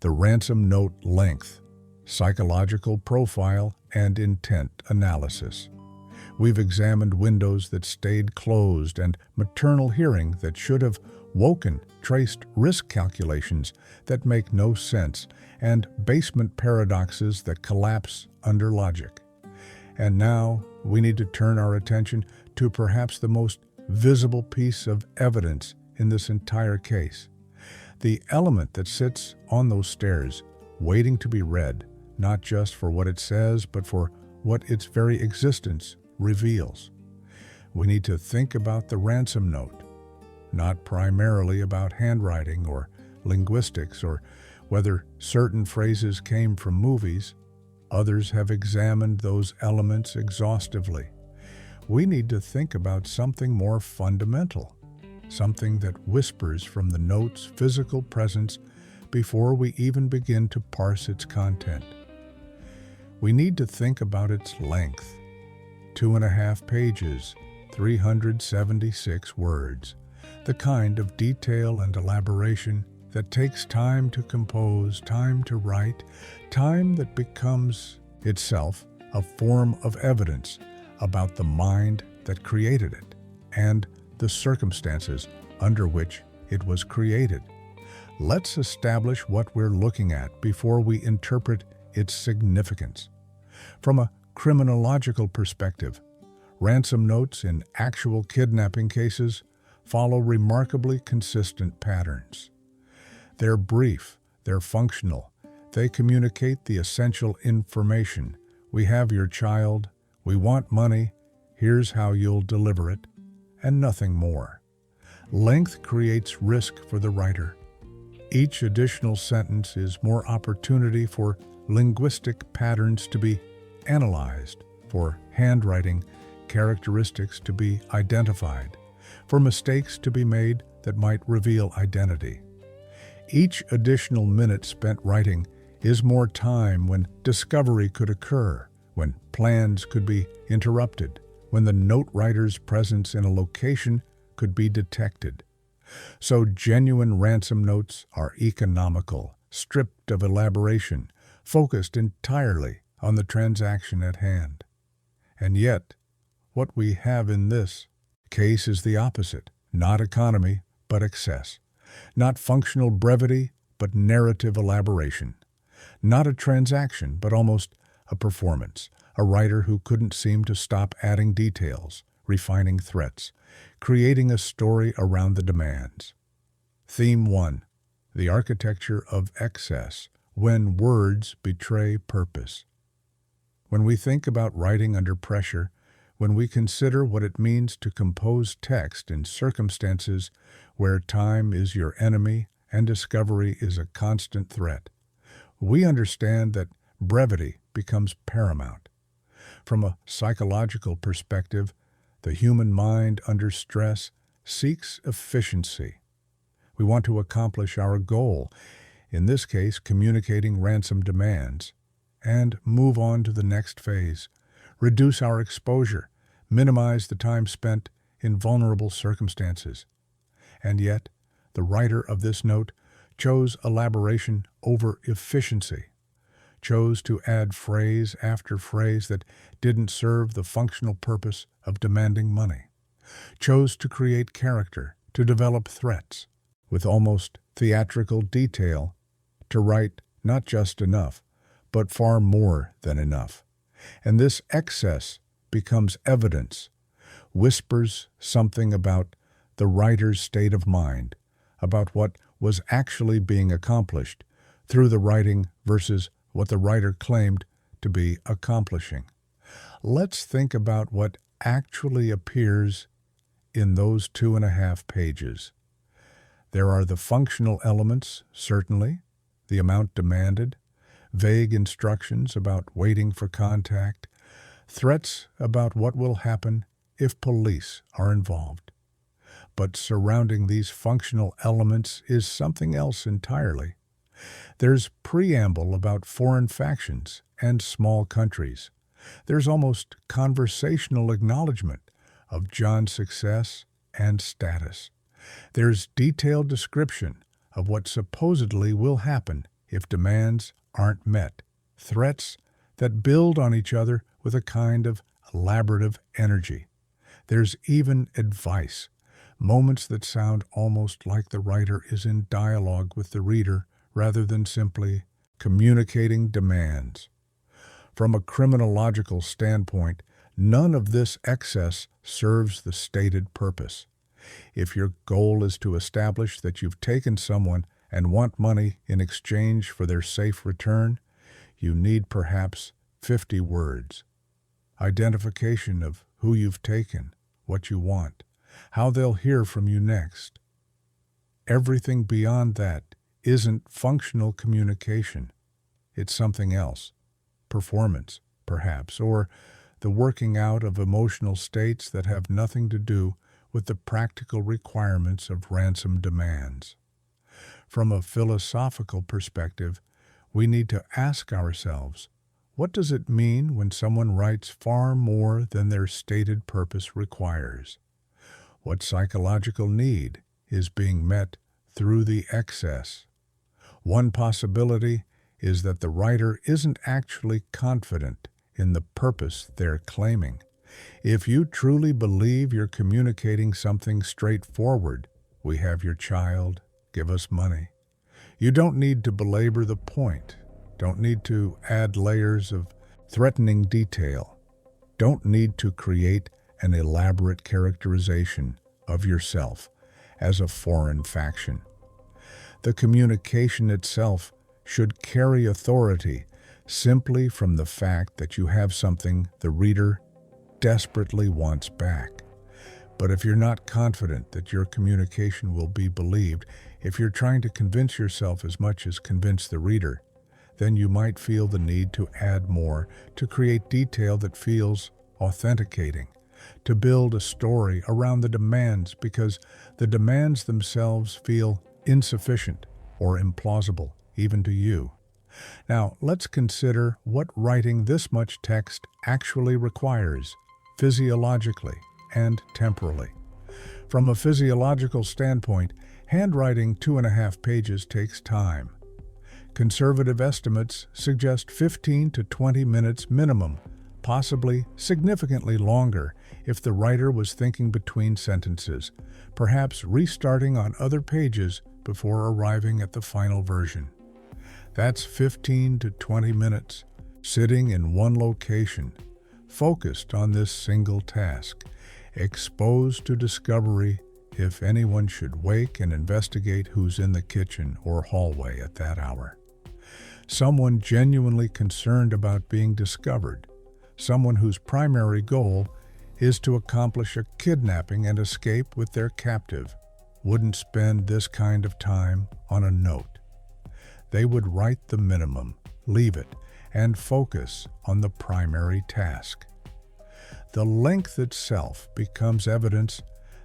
the ransom note length, psychological profile, and intent analysis. We've examined windows that stayed closed and maternal hearing that should have woken, traced risk calculations that make no sense, and basement paradoxes that collapse under logic. And now we need to turn our attention to perhaps the most visible piece of evidence in this entire case. The element that sits on those stairs, waiting to be read, not just for what it says, but for what its very existence reveals. We need to think about the ransom note, not primarily about handwriting or linguistics or whether certain phrases came from movies. Others have examined those elements exhaustively. We need to think about something more fundamental, something that whispers from the note's physical presence before we even begin to parse its content. We need to think about its length, 2.5 pages, 376 words, the kind of detail and elaboration that takes time to compose, time to write, time that becomes itself a form of evidence about the mind that created it and the circumstances under which it was created. Let's establish what we're looking at before we interpret its significance. From a criminological perspective, ransom notes in actual kidnapping cases follow remarkably consistent patterns. They're brief, they're functional, they communicate the essential information. We have your child, we want money, here's how you'll deliver it, and nothing more. Length creates risk for the writer. Each additional sentence is more opportunity for linguistic patterns to be analyzed, for handwriting characteristics to be identified, for mistakes to be made that might reveal identity. Each additional minute spent writing is more time when discovery could occur, when plans could be interrupted, when the note writer's presence in a location could be detected. So genuine ransom notes are economical, stripped of elaboration, focused entirely on the transaction at hand. And yet, what we have in this case is the opposite, not economy, but excess. Not functional brevity, but narrative elaboration. Not a transaction, but almost a performance. A writer who couldn't seem to stop adding details, refining threats, creating a story around the demands. Theme 1. The architecture of excess, when words betray purpose. When we think about writing under pressure, when we consider what it means to compose text in circumstances where time is your enemy and discovery is a constant threat, we understand that brevity becomes paramount. From a psychological perspective, the human mind under stress seeks efficiency. We want to accomplish our goal, in this case communicating ransom demands, and move on to the next phase, reduce our exposure, minimize the time spent in vulnerable circumstances. And yet, the writer of this note chose elaboration over efficiency, chose to add phrase after phrase that didn't serve the functional purpose of demanding money, chose to create character, to develop threats, with almost theatrical detail, to write not just enough, but far more than enough. And this excess becomes evidence, whispers something about the writer's state of mind, about what was actually being accomplished through the writing versus what the writer claimed to be accomplishing. Let's think about what actually appears in those 2.5 pages. There are the functional elements, certainly, the amount demanded, vague instructions about waiting for contact, threats about what will happen if police are involved. But surrounding these functional elements is something else entirely. There's preamble about foreign factions and small countries. There's almost conversational acknowledgement of John's success and status. There's detailed description of what supposedly will happen if demands aren't met, threats that build on each other with a kind of elaborative energy. There's even advice, moments that sound almost like the writer is in dialogue with the reader rather than simply communicating demands. From a criminological standpoint, none of this excess serves the stated purpose. If your goal is to establish that you've taken someone and want money in exchange for their safe return, you need perhaps 50 words. Identification of who you've taken, what you want, how they'll hear from you next. Everything beyond that isn't functional communication. It's something else. Performance, perhaps, or the working out of emotional states that have nothing to do with the practical requirements of ransom demands. From a philosophical perspective, we need to ask ourselves, what does it mean when someone writes far more than their stated purpose requires? What psychological need is being met through the excess? One possibility is that the writer isn't actually confident in the purpose they're claiming. If you truly believe you're communicating something straightforward, we have your child, give us money, you don't need to belabor the point, don't need to add layers of threatening detail, don't need to create an elaborate characterization of yourself as a foreign faction. The communication itself should carry authority simply from the fact that you have something the reader desperately wants back. But if you're not confident that your communication will be believed, if you're trying to convince yourself as much as convince the reader, then you might feel the need to add more, to create detail that feels authenticating, to build a story around the demands because the demands themselves feel insufficient or implausible, even to you. Now, let's consider what writing this much text actually requires, physiologically and temporally. From a physiological standpoint, handwriting 2.5 pages takes time. Conservative estimates suggest 15 to 20 minutes minimum, possibly significantly longer if the writer was thinking between sentences, perhaps restarting on other pages before arriving at the final version. That's 15 to 20 minutes, sitting in one location, focused on this single task, exposed to discovery if anyone should wake and investigate who's in the kitchen or hallway at that hour. Someone genuinely concerned about being discovered, someone whose primary goal is to accomplish a kidnapping and escape with their captive, wouldn't spend this kind of time on a note. They would write the minimum, leave it, and focus on the primary task. The length itself becomes evidence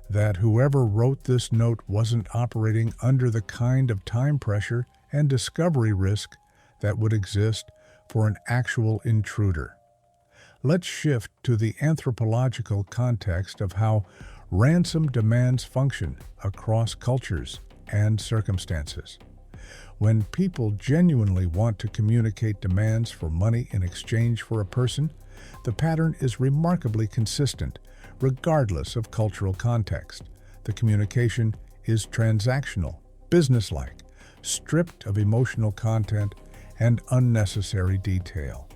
that whoever wrote this note wasn't operating under the kind of time pressure and discovery risk that would exist for an actual intruder. Let's shift to the anthropological context of how ransom demands function across cultures and circumstances. When people genuinely want to communicate demands for money in exchange for a person, the pattern is remarkably consistent, regardless of cultural context. The communication is transactional, businesslike, stripped of emotional content and unnecessary detail.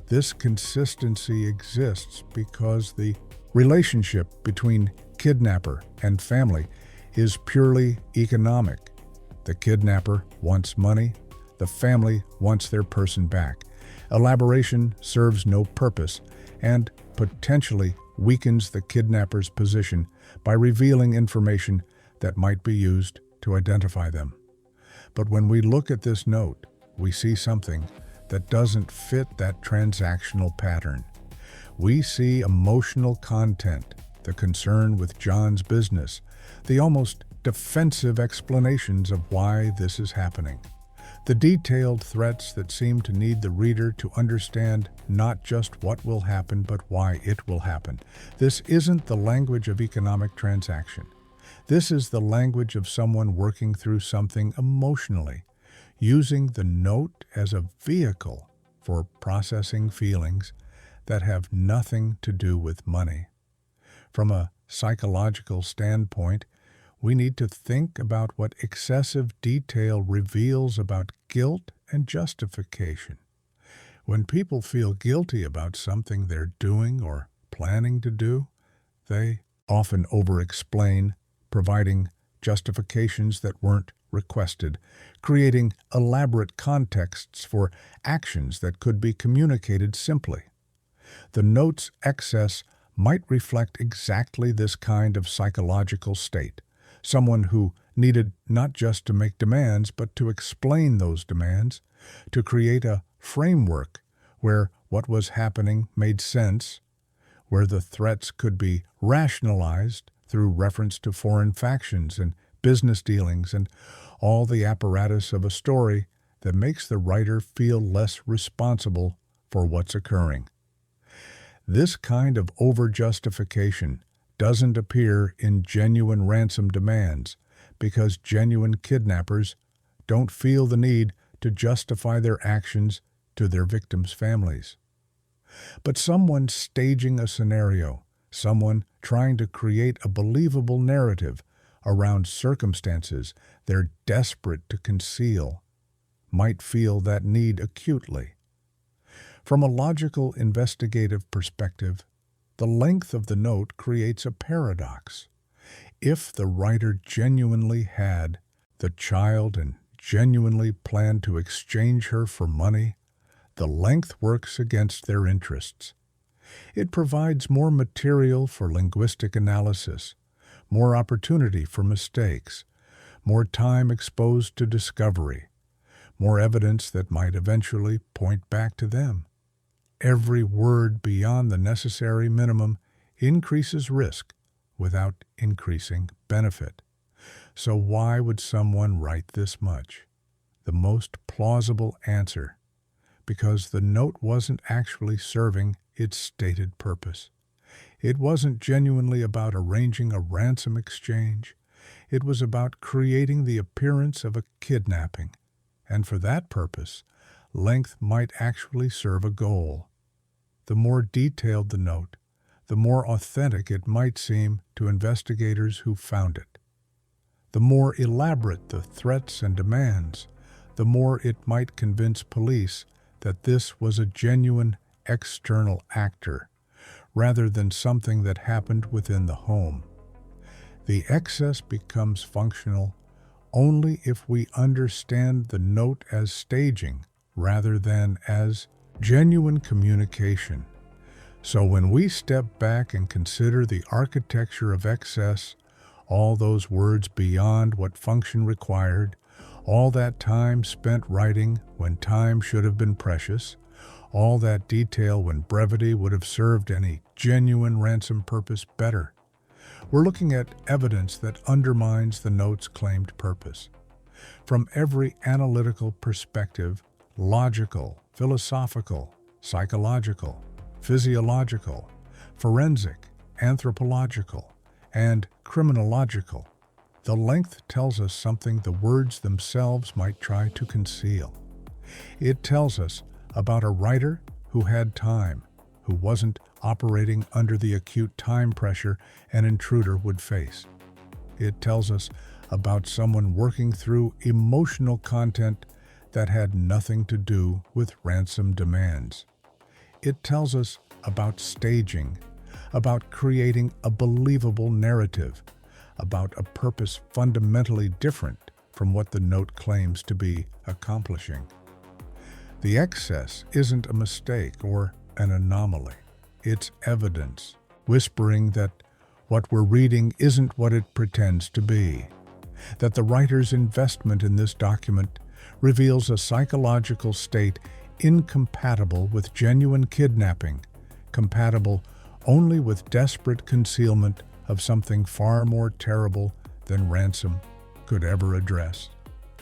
This consistency exists because the relationship between kidnapper and family is purely economic. The kidnapper wants money, the family wants their person back. Elaboration serves no purpose and potentially weakens the kidnapper's position by revealing information that might be used to identify them. But when we look at this note, we see something that doesn't fit that transactional pattern. We see emotional content, the concern with John's business, the almost defensive explanations of why this is happening, the detailed threats that seem to need the reader to understand not just what will happen, but why it will happen. This isn't the language of economic transaction. This is the language of someone working through something emotionally. using the note as a vehicle for processing feelings that have nothing to do with money. From a psychological standpoint, we need to think about what excessive detail reveals about guilt and justification. When people feel guilty about something they're doing or planning to do, they often over-explain, providing justifications that weren't requested, creating elaborate contexts for actions that could be communicated simply. The note's excess might reflect exactly this kind of psychological state, someone who needed not just to make demands, but to explain those demands, to create a framework where what was happening made sense, where the threats could be rationalized through reference to foreign factions and business dealings and all the apparatus of a story that makes the writer feel less responsible for what's occurring. This kind of over-justification doesn't appear in genuine ransom demands because genuine kidnappers don't feel the need to justify their actions to their victims' families. But someone staging a scenario, someone trying to create a believable narrative around circumstances they're desperate to conceal, might feel that need acutely. From a logical investigative perspective, the length of the note creates a paradox. If the writer genuinely had the child and genuinely planned to exchange her for money, the length works against their interests. It provides more material for linguistic analysis, more opportunity for mistakes, more time exposed to discovery, more evidence that might eventually point back to them. Every word beyond the necessary minimum increases risk without increasing benefit. So why would someone write this much? The most plausible answer: because the note wasn't actually serving its stated purpose. It wasn't genuinely about arranging a ransom exchange. It was about creating the appearance of a kidnapping, and for that purpose, length might actually serve a goal. The more detailed the note, the more authentic it might seem to investigators who found it. The more elaborate the threats and demands, the more it might convince police that this was a genuine external actor, rather than something that happened within the home. The excess becomes functional only if we understand the note as staging rather than as genuine communication. So when we step back and consider the architecture of excess, all those words beyond what function required, all that time spent writing when time should have been precious, all that detail when brevity would have served any genuine ransom purpose better, we're looking at evidence that undermines the note's claimed purpose. From every analytical perspective, logical, philosophical, psychological, physiological, forensic, anthropological, and criminological, the length tells us something the words themselves might try to conceal. It tells us about a writer who had time, who wasn't operating under the acute time pressure an intruder would face. It tells us about someone working through emotional content that had nothing to do with ransom demands. It tells us about staging, about creating a believable narrative, about a purpose fundamentally different from what the note claims to be accomplishing. The excess isn't a mistake or an anomaly. It's evidence, whispering that what we're reading isn't what it pretends to be, that the writer's investment in this document reveals a psychological state incompatible with genuine kidnapping, compatible only with desperate concealment of something far more terrible than ransom could ever address.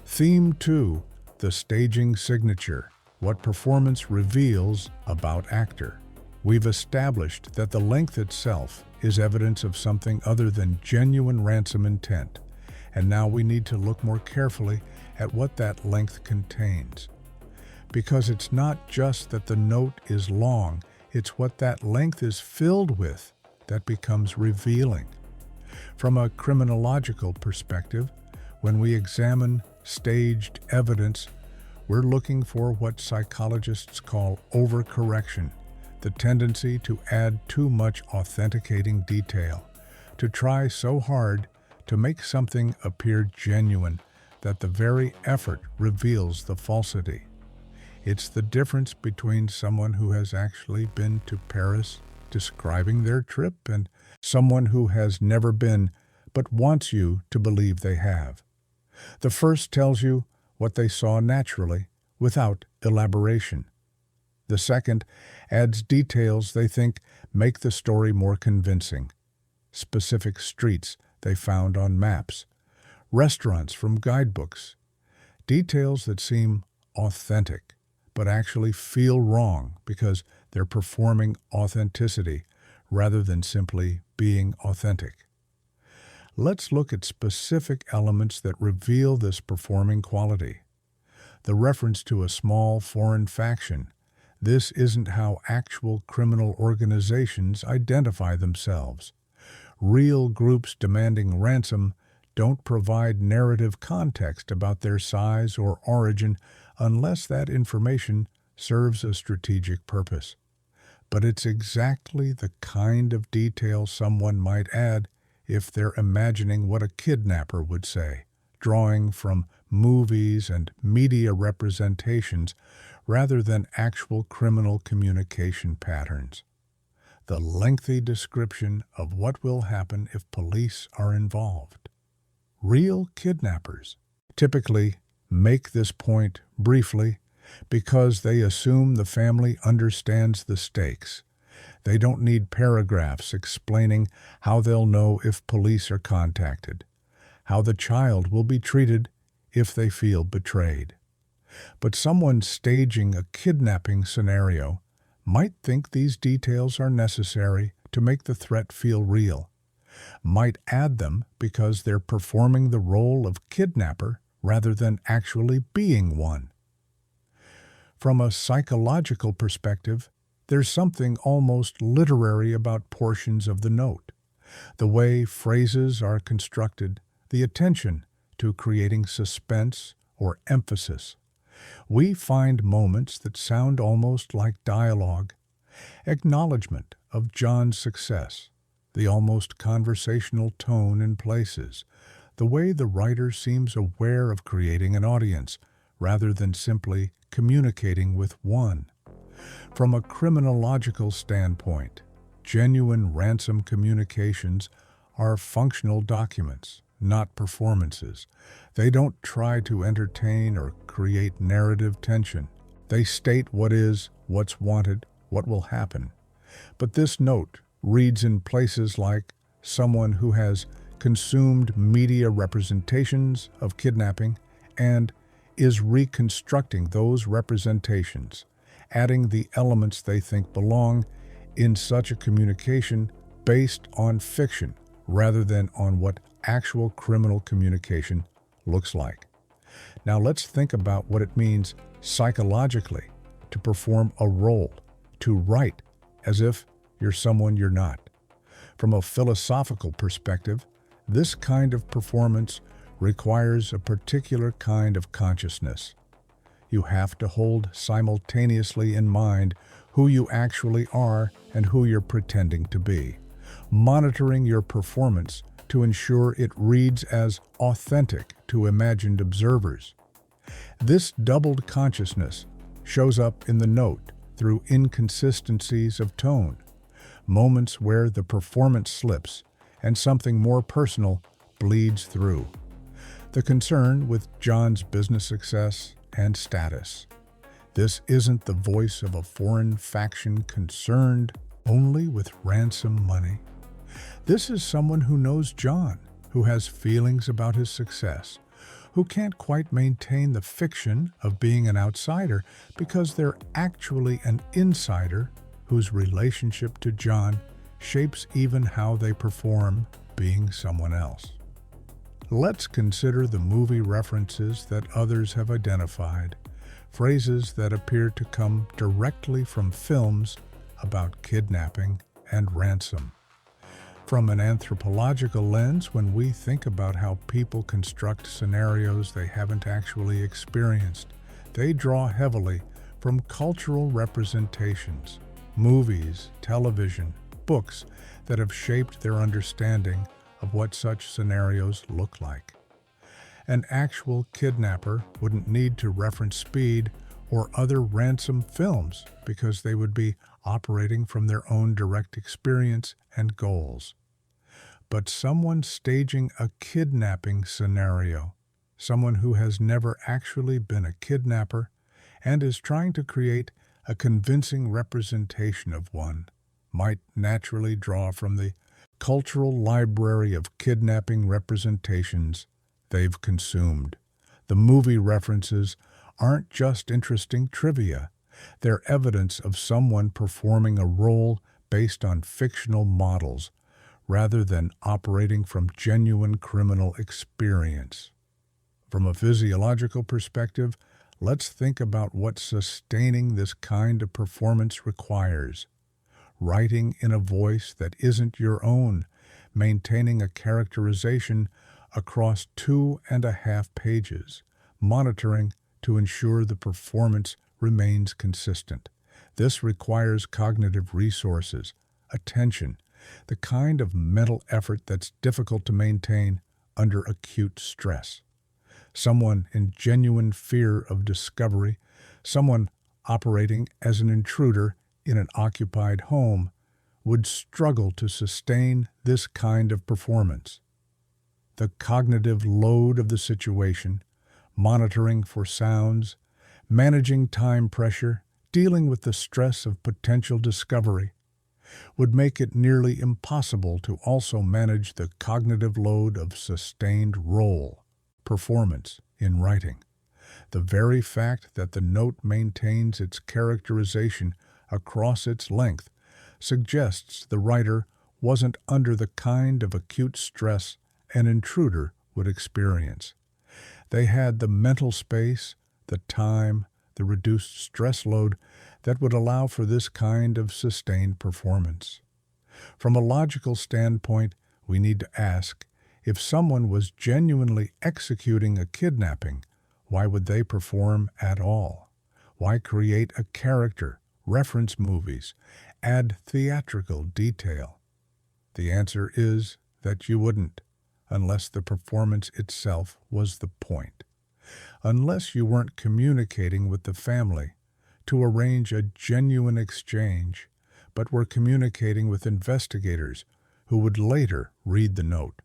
Theme 2, the staging signature, what performance reveals about actor. We've established that the length itself is evidence of something other than genuine ransom intent, and now we need to look more carefully at what that length contains. Because it's not just that the note is long, it's what that length is filled with that becomes revealing. From a criminological perspective, when we examine staged evidence, we're looking for what psychologists call overcorrection, the tendency to add too much authenticating detail, to try so hard to make something appear genuine that the very effort reveals the falsity. It's the difference between someone who has actually been to Paris describing their trip and someone who has never been but wants you to believe they have. The first tells you what they saw naturally, without elaboration. The second adds details they think make the story more convincing. Specific streets they found on maps, restaurants from guidebooks, details that seem authentic but actually feel wrong because they're performing authenticity rather than simply being authentic. Let's look at specific elements that reveal this performing quality. The reference to a small foreign faction. This isn't how actual criminal organizations identify themselves. Real groups demanding ransom don't provide narrative context about their size or origin unless that information serves a strategic purpose. But it's exactly the kind of detail someone might add if they're imagining what a kidnapper would say, drawing from movies and media representations rather than actual criminal communication patterns. The lengthy description of what will happen if police are involved. Real kidnappers typically make this point briefly because they assume the family understands the stakes. They don't need paragraphs explaining how they'll know if police are contacted, how the child will be treated if they feel betrayed. But someone staging a kidnapping scenario might think these details are necessary to make the threat feel real, might add them because they're performing the role of kidnapper rather than actually being one. From a psychological perspective, there's something almost literary about portions of the note. The way phrases are constructed, the attention to creating suspense or emphasis. We find moments that sound almost like dialogue, acknowledgement of John's success, the almost conversational tone in places, the way the writer seems aware of creating an audience rather than simply communicating with one. From a criminological standpoint, genuine ransom communications are functional documents, not performances. They don't try to entertain or create narrative tension. They state what is, what's wanted, what will happen. But this note reads in places like someone who has consumed media representations of kidnapping and is reconstructing those representations, adding the elements they think belong in such a communication based on fiction rather than on what actual criminal communication looks like. Now let's think about what it means psychologically to perform a role, to write as if you're someone you're not. From a philosophical perspective, this kind of performance requires a particular kind of consciousness. You have to hold simultaneously in mind who you actually are and who you're pretending to be, monitoring your performance to ensure it reads as authentic to imagined observers. This doubled consciousness shows up in the note through inconsistencies of tone, moments where the performance slips and something more personal bleeds through. The concern with John's business success and status. This isn't the voice of a foreign faction concerned only with ransom money. This is someone who knows John, who has feelings about his success, who can't quite maintain the fiction of being an outsider because they're actually an insider whose relationship to John shapes even how they perform being someone else. Let's consider the movie references that others have identified, phrases that appear to come directly from films about kidnapping and ransom. From an anthropological lens, when we think about how people construct scenarios they haven't actually experienced, they draw heavily from cultural representations, movies, television, books that have shaped their understanding of what such scenarios look like. An actual kidnapper wouldn't need to reference Speed or other ransom films because they would be operating from their own direct experience and goals. But someone staging a kidnapping scenario, someone who has never actually been a kidnapper and is trying to create a convincing representation of one, might naturally draw from the cultural library of kidnapping representations they've consumed. The movie references aren't just interesting trivia. They're evidence of someone performing a role based on fictional models, rather than operating from genuine criminal experience. From a physiological perspective, let's think about what sustaining this kind of performance requires. Writing in a voice that isn't your own, maintaining a characterization across 2.5 pages, monitoring to ensure the performance remains consistent. This requires cognitive resources, attention, the kind of mental effort that's difficult to maintain under acute stress. Someone in genuine fear of discovery, someone operating as an intruder in an occupied home, would struggle to sustain this kind of performance. The cognitive load of the situation, monitoring for sounds, managing time pressure, dealing with the stress of potential discovery, would make it nearly impossible to also manage the cognitive load of sustained role performance in writing. The very fact that the note maintains its characterization across its length suggests the writer wasn't under the kind of acute stress an intruder would experience. They had the mental space, the time, the reduced stress load that would allow for this kind of sustained performance. From a logical standpoint, we need to ask, if someone was genuinely executing a kidnapping, why would they perform at all? Why create a character, reference movies, add theatrical detail? The answer is that you wouldn't, unless the performance itself was the point. Unless you weren't communicating with the family to arrange a genuine exchange, but were communicating with investigators who would later read the note,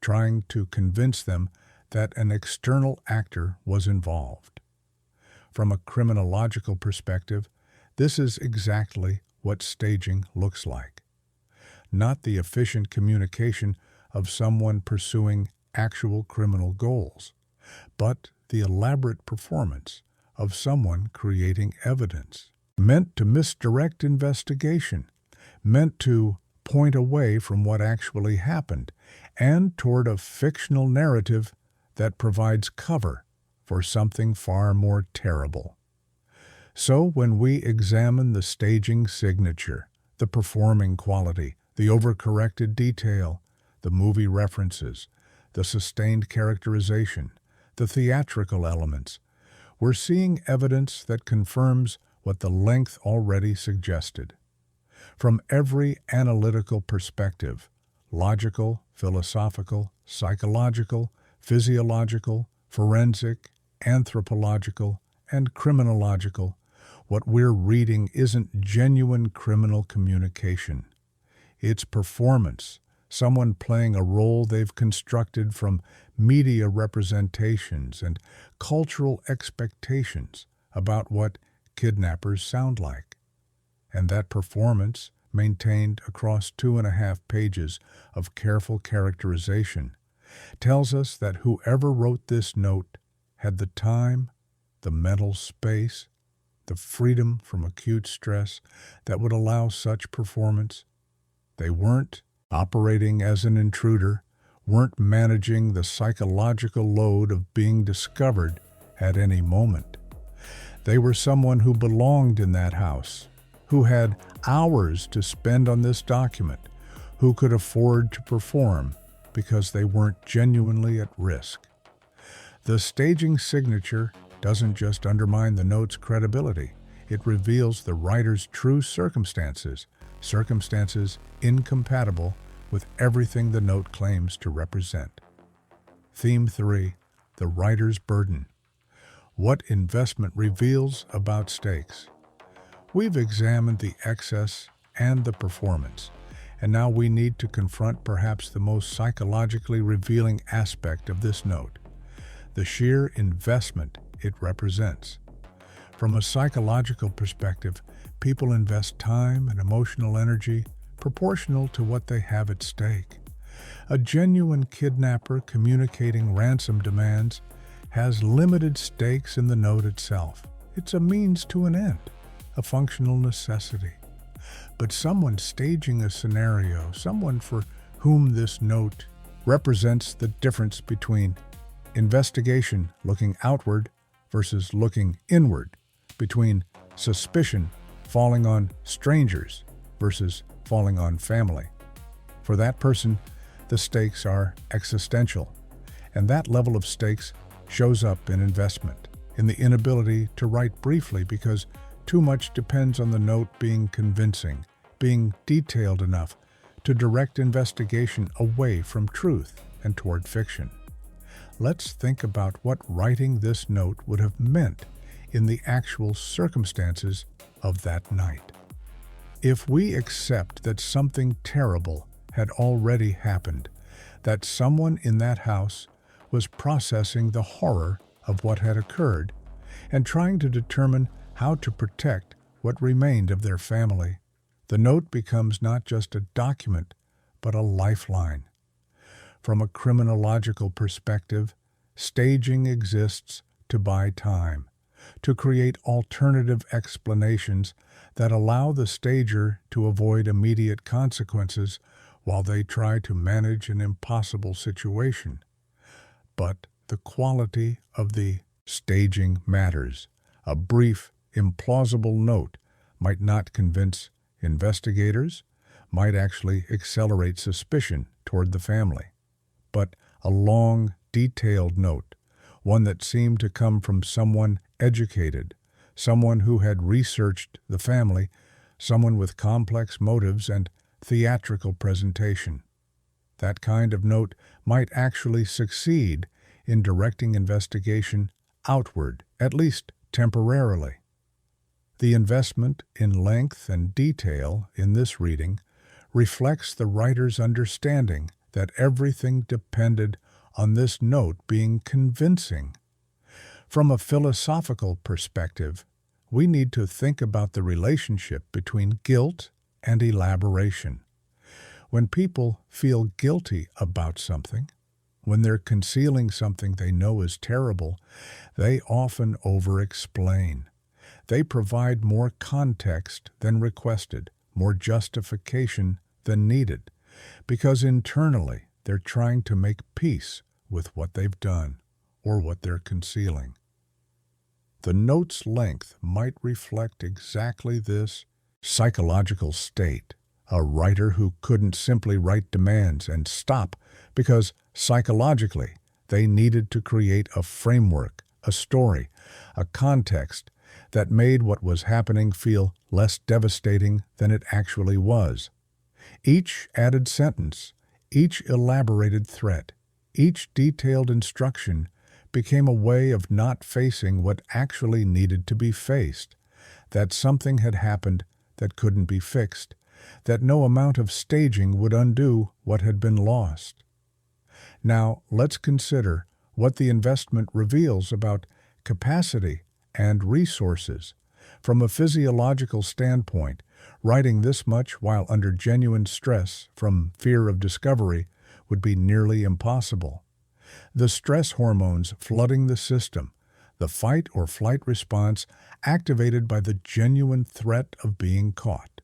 trying to convince them that an external actor was involved. From a criminological perspective, this is exactly what staging looks like. Not the efficient communication of someone pursuing actual criminal goals, but the elaborate performance of someone creating evidence, meant to misdirect investigation, meant to point away from what actually happened, and toward a fictional narrative that provides cover for something far more terrible. So when we examine the staging signature, the performing quality, the overcorrected detail, the movie references, the sustained characterization, the theatrical elements, we're seeing evidence that confirms what the length already suggested. From every analytical perspective, logical, philosophical, psychological, physiological, forensic, anthropological, and criminological, what we're reading isn't genuine criminal communication. It's performance, someone playing a role they've constructed from media representations and cultural expectations about what kidnappers sound like. And that performance, maintained across 2.5 pages of careful characterization, tells us that whoever wrote this note had the time, the mental space, the freedom from acute stress that would allow such performance. They weren't operating as an intruder, weren't managing the psychological load of being discovered at any moment. They were someone who belonged in that house, who had hours to spend on this document, who could afford to perform because they weren't genuinely at risk. The staging signature doesn't just undermine the note's credibility, it reveals the writer's true circumstances, circumstances incompatible with everything the note claims to represent. Theme 3. The Writer's Burden. What investment reveals about stakes? We've examined the excess and the performance, and now we need to confront perhaps the most psychologically revealing aspect of this note, the sheer investment it represents. From a psychological perspective, people invest time and emotional energy proportional to what they have at stake. A genuine kidnapper communicating ransom demands has limited stakes in the note itself. It's a means to an end, a functional necessity. But someone staging a scenario, someone for whom this note represents the difference between investigation looking outward versus looking inward, between suspicion falling on strangers versus falling on family. For that person, the stakes are existential, and that level of stakes shows up in investment, in the inability to write briefly because too much depends on the note being convincing, being detailed enough to direct investigation away from truth and toward fiction. Let's think about what writing this note would have meant in the actual circumstances of that night. If we accept that something terrible had already happened, that someone in that house was processing the horror of what had occurred and trying to determine how to protect what remained of their family, the note becomes not just a document, but a lifeline. From a criminological perspective, staging exists to buy time, to create alternative explanations that allow the stager to avoid immediate consequences while they try to manage an impossible situation. But the quality of the staging matters. A brief, implausible note might not convince investigators, might actually accelerate suspicion toward the family. But a long, detailed note, one that seemed to come from someone educated, someone who had researched the family, someone with complex motives and theatrical presentation. That kind of note might actually succeed in directing investigation outward, at least temporarily. The investment in length and detail in this reading reflects the writer's understanding that everything depended on this note being convincing. From a philosophical perspective, we need to think about the relationship between guilt and elaboration. When people feel guilty about something, when they're concealing something they know is terrible, they often over-explain. They provide more context than requested, more justification than needed, because internally they're trying to make peace with what they've done or what they're concealing. The note's length might reflect exactly this psychological state, a writer who couldn't simply write demands and stop because psychologically they needed to create a framework, a story, a context that made what was happening feel less devastating than it actually was. Each added sentence, each elaborated threat, each detailed instruction became a way of not facing what actually needed to be faced, that something had happened that couldn't be fixed, that no amount of staging would undo what had been lost. Now, let's consider what the investment reveals about capacity and resources. From a physiological standpoint, writing this much while under genuine stress from fear of discovery would be nearly impossible. The stress hormones flooding the system, the fight or flight response activated by the genuine threat of being caught.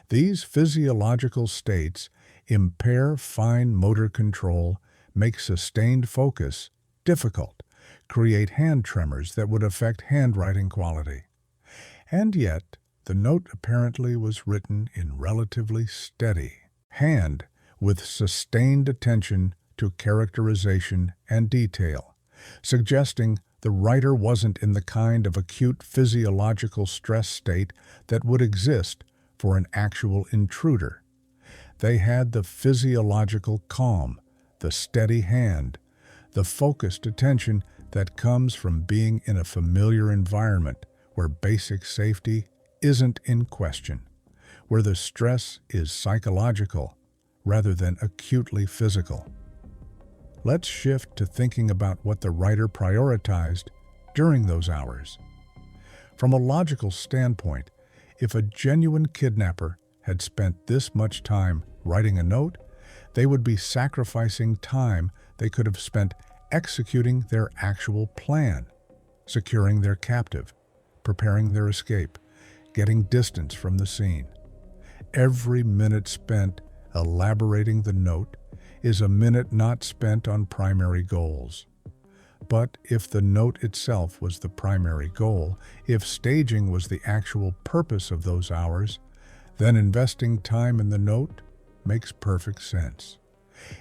These physiological states impair fine motor control make sustained focus difficult, create hand tremors that would affect handwriting quality. And yet, the note apparently was written in relatively steady hand with sustained attention to characterization and detail, suggesting the writer wasn't in the kind of acute physiological stress state that would exist for an actual intruder. They had the physiological calm, the steady hand, the focused attention that comes from being in a familiar environment where basic safety isn't in question, where the stress is psychological rather than acutely physical. Let's shift to thinking about what the writer prioritized during those hours. From a logical standpoint, if a genuine kidnapper had spent this much time writing a note, they would be sacrificing time they could have spent executing their actual plan, securing their captive, preparing their escape, getting distance from the scene. Every minute spent elaborating the note is a minute not spent on primary goals. But if the note itself was the primary goal, if staging was the actual purpose of those hours, then investing time in the note makes perfect sense.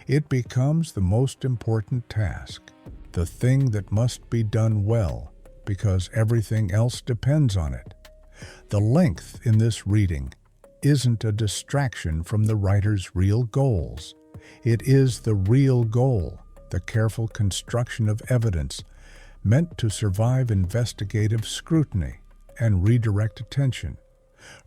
It becomes the most important task, the thing that must be done well, because everything else depends on it. The length in this reading isn't a distraction from the writer's real goals. It is the real goal, the careful construction of evidence meant to survive investigative scrutiny and redirect attention.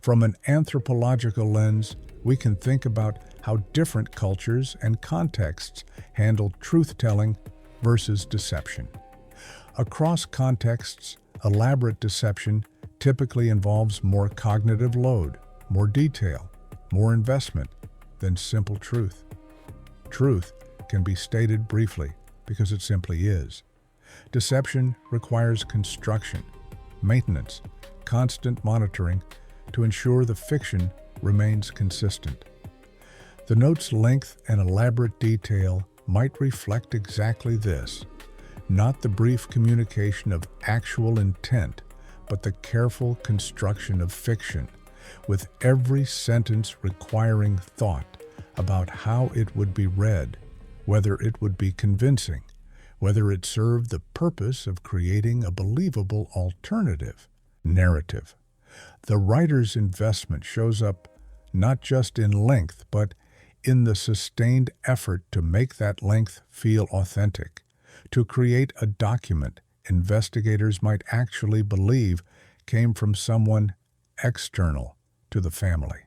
From an anthropological lens, we can think about how different cultures and contexts handle truth-telling versus deception. Across contexts, elaborate deception typically involves more cognitive load, more detail, more investment than simple truth. Truth can be stated briefly because it simply is. Deception requires construction, maintenance, constant monitoring to ensure the fiction remains consistent. The note's length and elaborate detail might reflect exactly this, not the brief communication of actual intent, but the careful construction of fiction, with every sentence requiring thought about how it would be read, whether it would be convincing, whether it served the purpose of creating a believable alternative narrative. The writer's investment shows up not just in length, but in the sustained effort to make that length feel authentic, to create a document investigators might actually believe came from someone external to the family.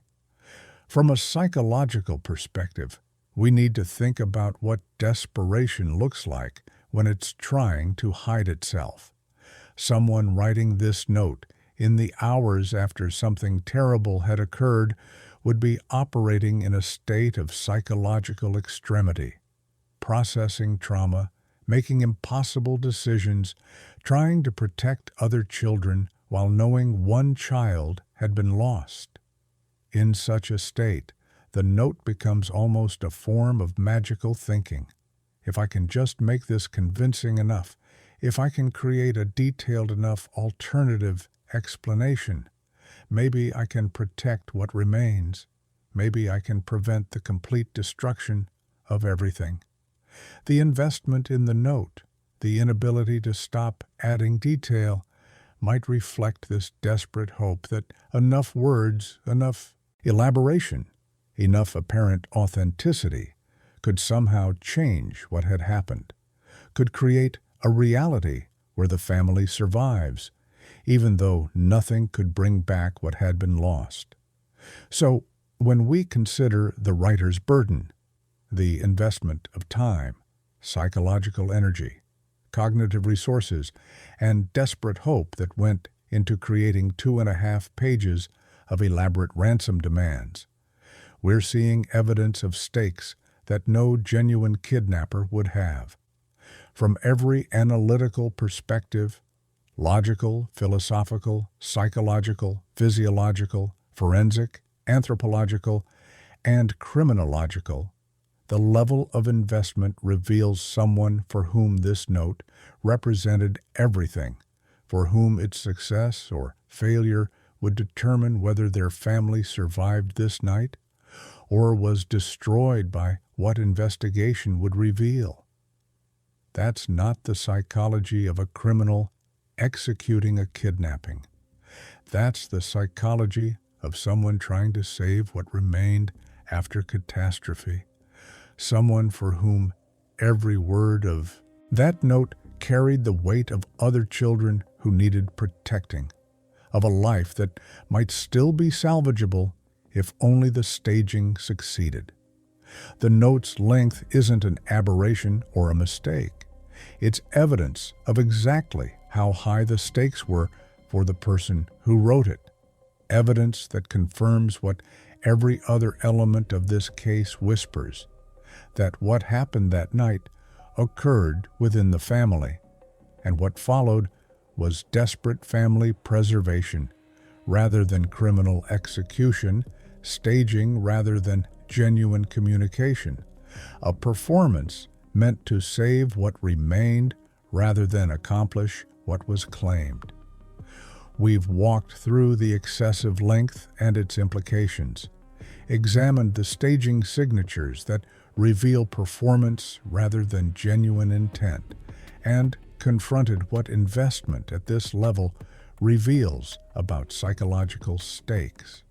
From a psychological perspective, we need to think about what desperation looks like when it's trying to hide itself. Someone writing this note in the hours after something terrible had occurred would be operating in a state of psychological extremity, processing trauma, making impossible decisions, trying to protect other children while knowing one child had been lost. In such a state, the note becomes almost a form of magical thinking. If I can just make this convincing enough, if I can create a detailed enough alternative explanation, maybe I can protect what remains. Maybe I can prevent the complete destruction of everything. The investment in the note, the inability to stop adding detail, might reflect this desperate hope that enough words, enough elaboration, enough apparent authenticity could somehow change what had happened, could create a reality where the family survives, even though nothing could bring back what had been lost. So, when we consider the writer's burden, the investment of time, psychological energy, cognitive resources, and desperate hope that went into creating 2.5 pages of elaborate ransom demands, we're seeing evidence of stakes that no genuine kidnapper would have. From every analytical perspective, logical, philosophical, psychological, physiological, forensic, anthropological, and criminological, The level of investment reveals someone for whom this note represented everything, for whom its success or failure would determine whether their family survived this night or was destroyed by what investigation would reveal. That's not the psychology of a criminal executing a kidnapping. That's the psychology of someone trying to save what remained after catastrophe, someone for whom every word of that note carried the weight of other children who needed protecting, of a life that might still be salvageable if only the staging succeeded. The note's length isn't an aberration or a mistake. It's evidence of exactly how high the stakes were for the person who wrote it. Evidence that confirms what every other element of this case whispers, that what happened that night occurred within the family, and what followed was desperate family preservation rather than criminal execution, staging rather than genuine communication, a performance meant to save what remained rather than accomplish what was claimed. We've walked through the excessive length and its implications, examined the staging signatures that reveal performance rather than genuine intent, and confronted what investment at this level reveals about psychological stakes.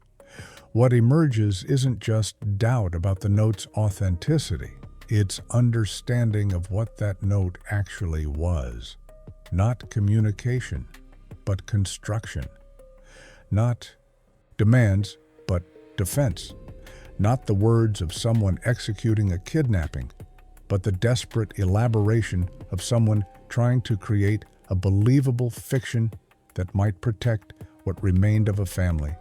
What emerges isn't just doubt about the note's authenticity, it's understanding of what that note actually was. Not communication, but construction. Not demands, but defense. Not the words of someone executing a kidnapping, but the desperate elaboration of someone trying to create a believable fiction that might protect what remained of a family,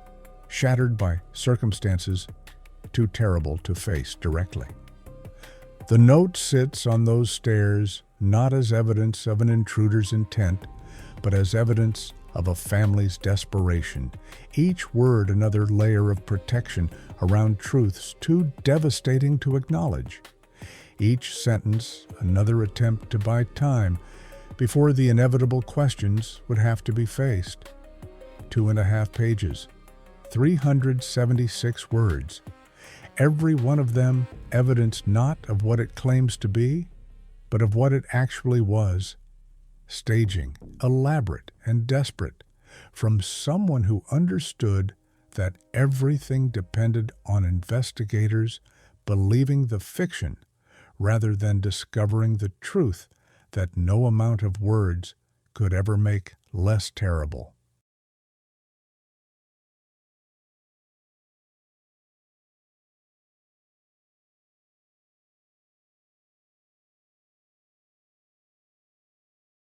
shattered by circumstances too terrible to face directly. The note sits on those stairs not as evidence of an intruder's intent, but as evidence of a family's desperation, each word another layer of protection around truths too devastating to acknowledge. Each sentence another attempt to buy time before the inevitable questions would have to be faced. 2.5 pages, 376 words, every one of them evidence not of what it claims to be, but of what it actually was. Staging, elaborate and desperate, from someone who understood that everything depended on investigators believing the fiction rather than discovering the truth that no amount of words could ever make less terrible.